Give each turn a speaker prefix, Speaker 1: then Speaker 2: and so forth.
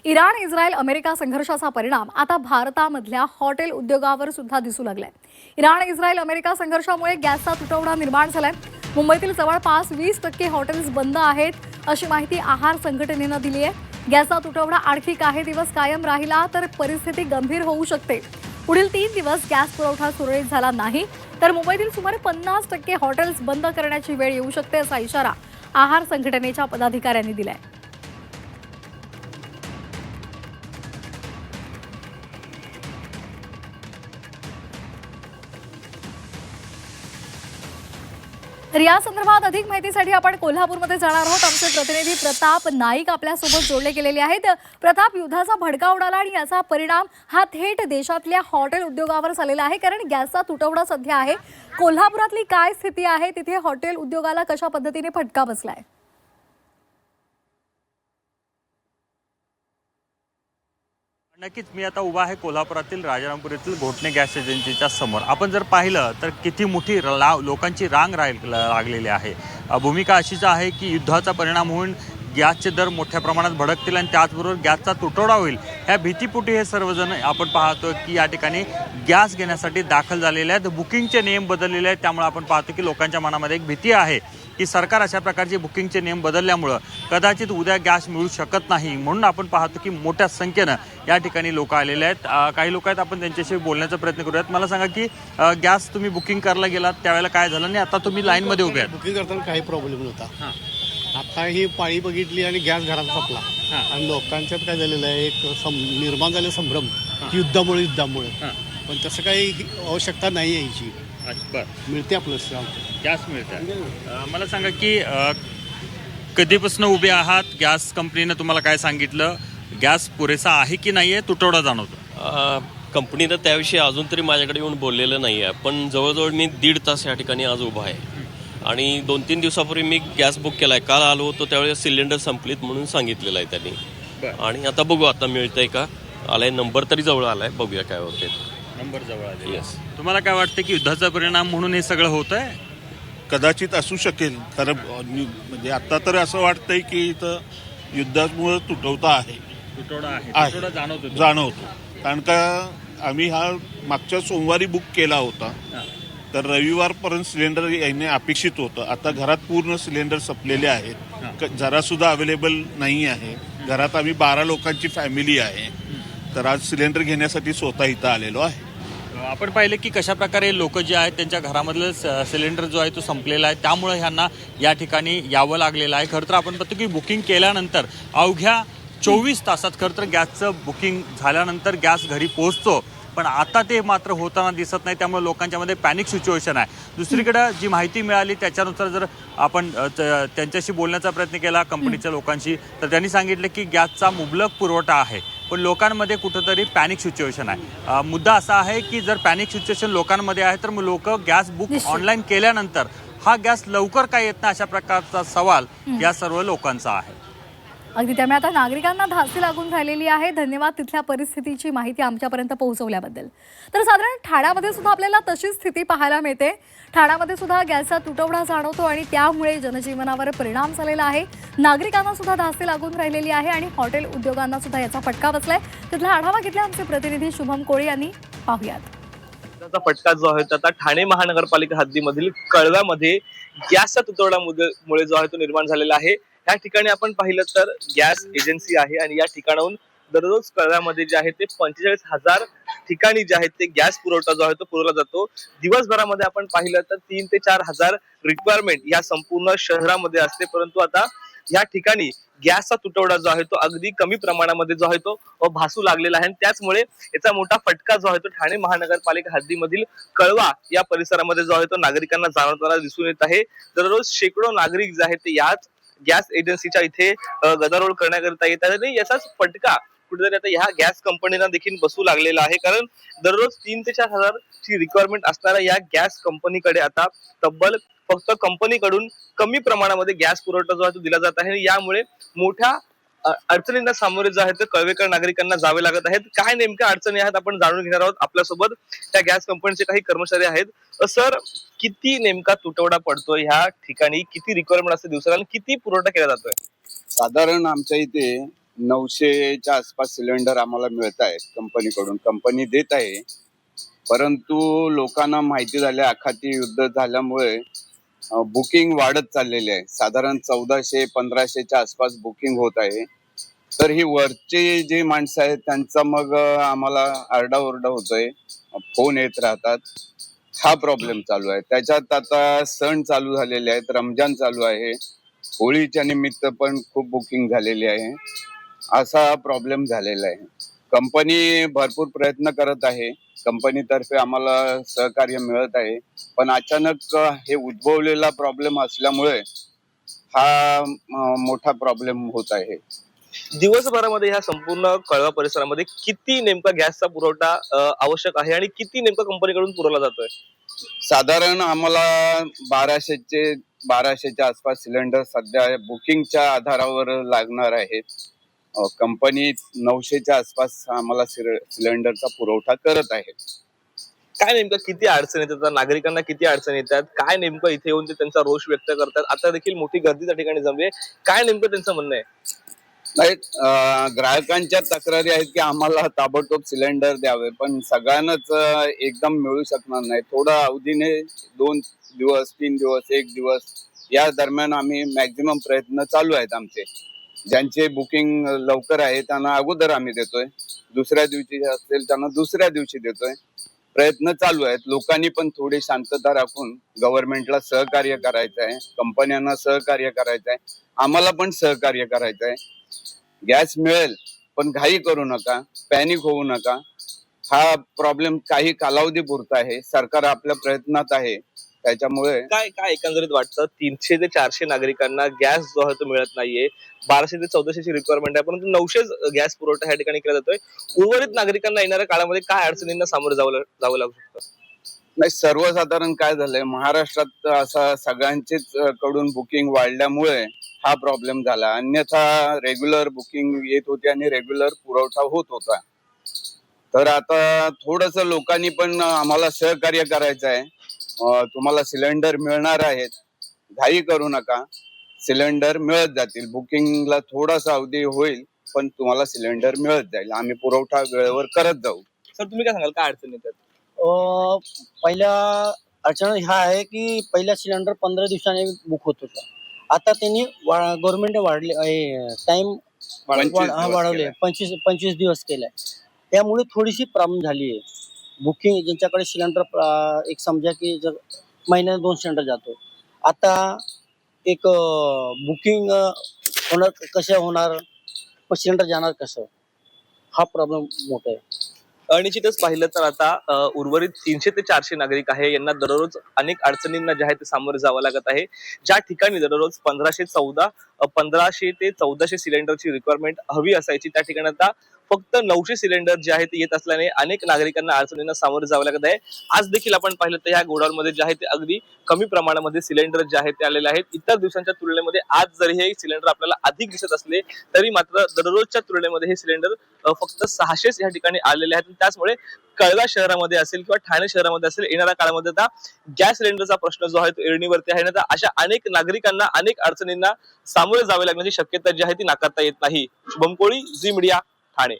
Speaker 1: Iran, Israel, America संघर्षाचा परिणाम आता भारतामधल्या हॉटेल उद्योगावर सुद्धा दिसू लागलाय. इराण, इस्रायल, अमेरिका संघर्षामुळे गॅसचा तुटवडा निर्माण झालाय. मुंबईतील जवळपास 20% हॉटेल्स बंद आहेत, अशी माहिती आहार संघटनेनं दिली आहे. गॅसचा तुटवडा आणखी काही दिवस कायम राहिला तर परिस्थिती गंभीर होऊ शकते. पुढील 3 दिवस गॅस पुरवठा सुरळीत झाला नाही तर मुंबईतील सुमारे 50% हॉटेल्स बंद करण्याची वेळ येऊ शकते, असा इशारा आहार संघटनेच्या पदाधिकाऱ्यांनी दिलाय. तर या संदर्भात अधिक माहितीसाठी आपण कोल्हापूरमध्ये जाणार आहोत. आमचे प्रतिनिधी प्रताप नाईक आपल्यासोबत जोडले गेलेले आहेत. प्रताप, युद्धाचा भडका उडाला आणि याचा परिणाम हा थेट देशातल्या हॉटेल उद्योगावर झालेला आहे, कारण गॅसचा तुटवडा सध्या आहे. कोल्हापुरातली काय स्थिती आहे, तिथे हॉटेल उद्योगाला कशा पद्धतीने फटका बसलाय?
Speaker 2: नक्कीच मी आता उभा आहे कोल्हापुरातील राजारामपूर येथील घोटणे गॅस एजन्सीच्या समोर. आपण जर पाहिलं तर किती मोठी लोकांची रांग लागलेली आहे. भूमिका अशीच आहे की युद्धाचा परिणाम होऊन गॅसचे दर मोठ्या प्रमाणात भडकतील आणि त्याचबरोबर गॅसचा तुटवडा होईल ह्या भीतीपोटी हे सर्वजण आपण पाहतो की या ठिकाणी गॅस घेण्यासाठी दाखल झालेले आहेत. बुकिंगचे नियम बदललेले आहेत, त्यामुळे आपण पाहतो की लोकांच्या मनामध्ये एक भीती आहे की सरकार अशा प्रकारचे बुकिंगचे नियम बदलल्यामुळं कदाचित उद्या गॅस मिळू शकत नाही. म्हणून आपण पाहतो की मोठ्या संख्येनं या ठिकाणी लोक आलेले आहेत. काही लोक आहेत, आपण त्यांच्याशी बोलण्याचा प्रयत्न करूयात. मला सांगा की गॅस तुम्ही बुकिंग करायला गेलात त्यावेळेला काय झालं आणि आता तुम्ही लाईनमध्ये उभे आहात?
Speaker 3: बुकिंग करताना काही प्रॉब्लेम नव्हता. आता ही पाळी बघितली आणि गॅस घरात संपला आणि लोकांच्यात काय झालेलं आहे, एक निर्माण झाले संभ्रम युद्धामुळे. पण तसं काही आवश्यकता नाही आहे याची. मिळते आपलं
Speaker 2: गॅस मिळते. मला सांगा की कधीपासून उभे आहात? गॅस कंपनीनं तुम्हाला काय सांगितलं? गॅस पुरेसा आहे की नाही आहे? तुटवडा जाणवतो?
Speaker 4: कंपनीनं त्याविषयी अजून तरी माझ्याकडे येऊन बोललेलं नाही आहे, पण जवळजवळ मी 1.5 तास या ठिकाणी आज उभा आहे. आणि 2-3 दिवसापूर्वी मी गॅस बुक केला आहे. काल आलो होतो त्यावेळेस सिलेंडर संपलीत म्हणून सांगितलेलं आहे त्यांनी. आणि आता बघू आता मिळतंय का. आलाय नंबर तरी जवळ आलाय, बघूया काय होते.
Speaker 2: नंबर जवळ आले. येस. तुम्हाला काय वाटतं की युद्धाचा परिणाम म्हणून हे सगळं होत आहे?
Speaker 5: कदाचित असू शकेल. खरं म्हणजे आता तर असं वाटतंय की इथं युद्धामुळे तुटवडा आहे.
Speaker 2: तुटवडा
Speaker 5: जाणवतो. कारण का आम्ही हा मागच्या सोमवारी बुक केला होता, तर रविवारपर्यंत सिलेंडर येणे अपेक्षित होतं. आता घरात पूर्ण सिलेंडर संपलेले आहेत, जरा सुद्धा अवेलेबल नाही आहे. घरात आम्ही 12 लोकांची फॅमिली आहे, तर आज सिलेंडर घेण्यासाठी स्वतः इथं आलेलो आहे.
Speaker 2: आपण पाहिलं की कशा प्रकारे लोक जे आहेत त्यांच्या घरामधलं सिलेंडर जो आहे तो संपलेला आहे, त्यामुळे ह्यांना या ठिकाणी यावं लागलेलं आहे. खरं तर आपण बघतो की बुकिंग केल्यानंतर अवघ्या 24 तासात खरं तर गॅसचं बुकिंग झाल्यानंतर गॅस घरी पोहोचतो, पण आता ते मात्र होताना दिसत नाही. त्यामुळे लोकांच्या मध्ये पॅनिक सिच्युएशन आहे. दुसरीकडे जी माहिती मिळाली त्याच्यानुसार जर आपण त्यांच्याशी बोलण्याचा प्रयत्न केला कंपनीच्या लोकांशी, तर त्यांनी सांगितलं की गॅसचा मुबलक पुरवठा आहे, पण लोकांमध्ये कुठंतरी पॅनिक सिच्युएशन आहे. मुद्दा असा आहे की जर पॅनिक सिच्युएशन लोकांमध्ये आहे तर मग लोक गॅस बुक ऑनलाईन केल्यानंतर हा गॅस लवकर काय येत नाही, अशा प्रकारचा सवाल या सर्व लोकांचा आहे.
Speaker 1: अगदी. त्यामुळे आता नागरिकांना धास्ती लागून राहिलेली आहे. धन्यवाद तिथल्या परिस्थितीची माहिती आमच्यापर्यंत पोहोचवल्याबद्दल. तर साधारण ठाण्यामध्ये सुद्धा आपल्याला तशीच स्थिती पाहायला मिळते. ठाण्यामध्ये सुद्धा गॅसचा तुटवडा जाणवतो आणि त्यामुळे जनजीवनावर परिणाम झालेला आहे. नागरिकांना सुद्धा धास्ती लागून राहिलेली आहे आणि हॉटेल उद्योगांना सुद्धा याचा फटका बसलाय. तिथला आढावा घेतला आमचे प्रतिनिधी शुभम कोळी यांनी. पाहूयात.
Speaker 6: त्याचा फटका जो आहे आता ठाणे महानगरपालिका हद्दीमधील कळव्यामध्ये गॅसच्या तुटवड्यामुळे जो आहे तो निर्माण झालेला आहे. या ठिकाणी आपण पाहिलं तर गॅस एजन्सी आहे आणि या ठिकाणाहून दररोज कळव्यामध्ये जे आहे ते 45,000 ठिकाणी जे आहेत ते गॅस पुरवठा जो आहे तो पुरवला जातो. दिवसभरामध्ये आपण पाहिलं तर 3 ते 4 हजार रिक्वायरमेंट या संपूर्ण शहरामध्ये असते, परंतु आता या ठिकाणी गॅसचा तुटवडा जो आहे तो अगदी कमी प्रमाणामध्ये जो आहे तो भासू लागलेला आहे. त्याचमुळे याचा मोठा फटका जो आहे तो ठाणे महानगरपालिका हद्दीमधील कळवा या परिसरामध्ये जो आहे तो नागरिकांना जाणवताना दिसून येत आहे. दररोज शेकडो नागरिक जे आहेत ते याच गॅस एजन्सीच्या इथे गदारोळ करण्याकरिता येतात आणि याचाच फटका कुठेतरी आता ह्या गॅस कंपनीला देखील बसू लागलेला आहे. कारण दररोज 3 ते 4 हजारची रिक्वायरमेंट असणाऱ्या या गॅस कंपनीकडे आता तब्बल फक्त कंपनीकडून कमी प्रमाणामध्ये गॅस पुरवठा जो आहे तो दिला जात आहे. यामुळे मोठ्या अडचणींना सामोरे जे आहेत कळवेकर नागरिकांना जावे लागत आहेत. काय नेमक्या अडचणी आहेत आपण जाणून घेणार आहोत. आपल्यासोबत त्या गॅस कंपनीचे काही कर्मचारी आहेत. सर, किती नेमका तुटवडा पडतो ह्या ठिकाणी? किती रिक्वायरमेंट असते दिवसाला आणि किती पुरवठा केला जातोय?
Speaker 7: साधारण आमच्या इथे 900च्या आसपास सिलेंडर आम्हाला मिळत आहेत कंपनीकडून. कंपनी देत आहे, परंतु लोकांना माहिती झाली आखाती युद्ध झाल्यामुळे बुकिंग वाढत चाललेली आहे. साधारण 1400-1500च्या आसपास बुकिंग होत आहे. तर ही वरची जी माणसं आहेत त्यांचा मग आम्हाला आरडाओरडा होतोय, फोन येत राहतात. हा प्रॉब्लेम चालू आहे. त्याच्यात आता सण चालू झालेले आहेत, रमजान चालू आहे, होळीच्या निमित्त पण खूप बुकिंग झालेली आहे. असा प्रॉब्लेम झालेला आहे. कंपनी भरपूर प्रयत्न करत आहे, कंपनीतर्फे आम्हाला सहकार्य मिळत आहे, पण अचानक हे उद्भवलेला प्रॉब्लेम असल्यामुळे हा मोठा प्रॉब्लेम होत आहे.
Speaker 6: दिवसभरामध्ये ह्या संपूर्ण कळवा परिसरामध्ये किती नेमका गॅसचा पुरवठा आवश्यक आहे आणि किती नेमका कंपनीकडून पुरवला जातोय?
Speaker 7: साधारण आम्हाला 1200च्या आसपास सिलेंडर सध्या बुकिंगच्या आधारावर लागणार आहेत. कंपनी 900च्या आसपास आम्हाला सिलेंडरचा पुरवठा करत आहे.
Speaker 6: काय नेमकं किती अडचण येतात, नागरिकांना किती अडचण येतात, काय नेमकं इथे येऊन ते त्यांचा रोष व्यक्त करतात? आता देखील मोठी गर्दी त्या ठिकाणी जमली आहे. काय नेमकं त्यांचं म्हणणं आहे?
Speaker 7: नाही, ग्राहकांच्या तक्रारी आहेत की आम्हाला ताबडतोब सिलेंडर द्यावे, पण सगळ्यांनाच एकदम मिळू शकणार नाही. थोडा अवधीने 2 दिवस, 3 दिवस, 1 दिवस या दरम्यान आम्ही मॅक्झिमम प्रयत्न चालू आहेत आमचे. ज्यांचे बुकिंग लवकर आहे त्यांना अगोदर आम्ही देतोय, दुसऱ्या दिवशी असेल त्यांना दुसऱ्या दिवशी देतोय. प्रयत्न चालू आहेत. लोकांनी पण थोडी शांतता राखून गव्हर्नमेंटला सहकार्य करायचं आहे, कंपन्यांना सहकार्य करायचं आहे, आम्हाला पण सहकार्य करायचं आहे. गॅस मिळेल, पण घाई करू नका, पॅनिक होऊ नका. हा प्रॉब्लेम काही कालावधीपुरता आहे. सरकार आपल्या प्रयत्नात आहे, त्याच्यामुळे
Speaker 6: काय काय एकंदरीत वाटतं? 300 ते 400 नागरिकांना गॅस जो आहे तो मिळत नाहीये. 1200 ते 1400ची रिक्वायरमेंट आहे, परंतु 900 गॅस पुरवठा ह्या ठिकाणी केला जातोय. उर्वरित नागरिकांना येणाऱ्या काळामध्ये काय अडचणींना सामोरं जावं लागू शकतं?
Speaker 7: नाही, सर्वसाधारण काय झालंय, महाराष्ट्रात असा सगळ्यांचेच कडून बुकिंग वाढल्यामुळे हा प्रॉब्लेम झाला. अन्यथा रेग्युलर बुकिंग येत होती आणि रेग्युलर पुरवठा होत होता. तर आता थोडस लोकांनी पण आम्हाला सहकार्य करायचं आहे. तुम्हाला सिलेंडर मिळणार आहेत, घाई करू नका, सिलेंडर मिळत जातील. बुकिंगला थोडासा अवधी होईल, पण तुम्हाला सिलेंडर मिळत जाईल. आम्ही पुरवठा वेळेवर करत जाऊ.
Speaker 6: सर, तुम्ही काय सांगाल, काय अडचण येतात?
Speaker 8: पहिल्या अडचण ह्या आहे की पहिला सिलेंडर 15 दिवसांनी बुक होत होता. आता त्यांनी गव्हर्नमेंट वाढले टाइम
Speaker 7: 25 दिवस
Speaker 8: वाढवले,
Speaker 7: केलाय.
Speaker 8: 25 दिवस केलाय. त्यामुळे थोडीशी प्रॉब्लेम झाली आहे. बुकिंग ज्यांच्याकडे सिलेंडर एक समजा की जर महिन्याला 2 सिलेंडर जातो, आता एक बुकिंग होणार कसं होणार, मग सिलेंडर जाणार कसं, हा प्रॉब्लेम मोठा आहे.
Speaker 6: निश्चितच पाहिलं तर आता उर्वरित 300 ते 400 नागरिक आहे, यांना दररोज अनेक अडचणींना जे आहे ते सामोरे जावं लागत आहे. ज्या ठिकाणी दररोज 1500 ते 1400 सिलेंडरची रिक्वायरमेंट हवी असायची, त्या ठिकाणी आता फक्त 900 सिलेंडर जे आहे ते येत असल्याने अनेक नागरिकांना अडचणींना सामोरे जावं लागत आहे. आज देखील आपण पाहिलं तर ह्या गोडाऊनमध्ये जे आहे ते अगदी कमी प्रमाणामध्ये सिलेंडर जे आहेत ते आलेले आहेत. इतर दिवसांच्या तुलनेमध्ये आज जरी हे सिलेंडर आपल्याला अधिक दिसत असले तरी मात्र दररोजच्या तुलनेमध्ये हे सिलेंडर फक्त 600 या ठिकाणी आलेले आहेत. त्याचमुळे कळवा शहरामध्ये असेल किंवा ठाणे शहरामध्ये असेल, येणाऱ्या काळामध्ये आता गॅस सिलेंडरचा प्रश्न जो आहे तो ऐरणीवरती आहे ना. अशा अनेक नागरिकांना अनेक अडचणींना सामोरे जावे लागण्याची शक्यता जी आहे ती नाकारता येत नाही. शुभम कोळी, झी मीडिया, ठाणे.